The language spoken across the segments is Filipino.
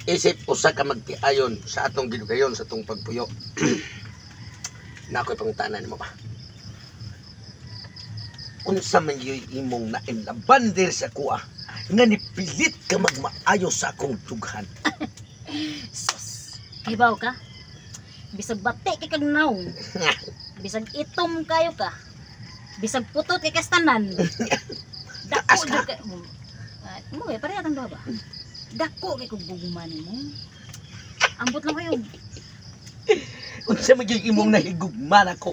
Isip usa ka magtiayon sa atong gidugayon sa atong pagpuyo. Na ako'y pangutanan mo ba? Unsa man yoy imong nainlaban dir sa kuha nga nipilit ka magmaayo sa akong dughan. Sus, kibaw ka. Bisag bati kay kag naong. Bisag itom kayo ka. Bisag putot kay kastanan. Dako jud ka. Mo kay pareha tang ba? Dako kay kog buguman mo. Ambot lang kayo. Unsa man yoy imong nahigugman ako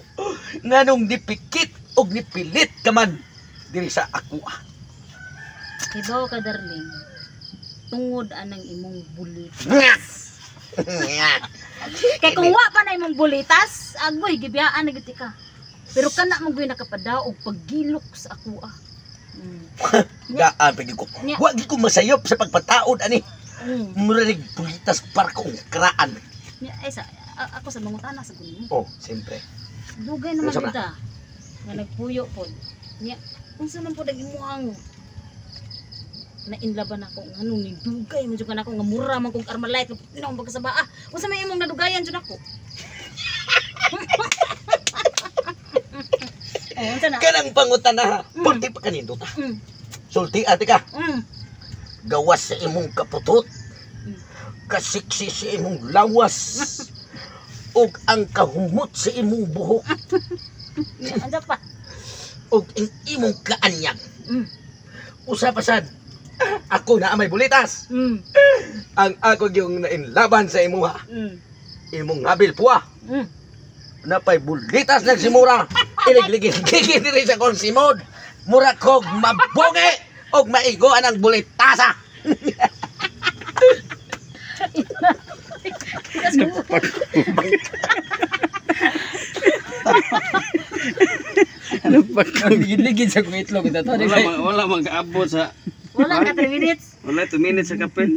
nganong nipikit og nipilit ka man diri sa ako. Kibaw ka, darling. Tungod anang imong bulitas. Kay kung wa pa na imong bulitas, agoy gibiyaan na giti ka. Pero kana mo gyud nakapadaw og paggilok sa ako. Gaan pagi ko. Wa gi ko masayop sa pagpataod ani. Mura nig bulitas para kong kraan. Ay sa ako sa mangutana sa kuno. Oh, siyempre. Dugay naman kita. Nga nagpuyo pod. Nya unsa man pod ang imuhang na inlaban ako nganong ni dugay mo jud kanako nga mura man kog Armalite tinaw pagkasaba. Unsa may imong nadugayan jud ako? Unsa na? Kanang pangutana, pati pa kanindot. Sulti ate ka. Gawas sa imong kaputot. Kasiksi sa imong lawas. Og ang kahumot sa imong buhok. Anda pa. Og ang imong kaanyag. Usa pa sad, ako na may bulitas. Ang ako yung nainlaban sa imuha. Imong habil puwa. Napay bulitas nagsimura. Iligligid diri sa konsimod. Mura kog mabugi og maigoan ang bulitasa. Ligid sa kuitlog ito. Wala mag-abot sa Wala ka 3 minutes. wala 2 minutes sa kape.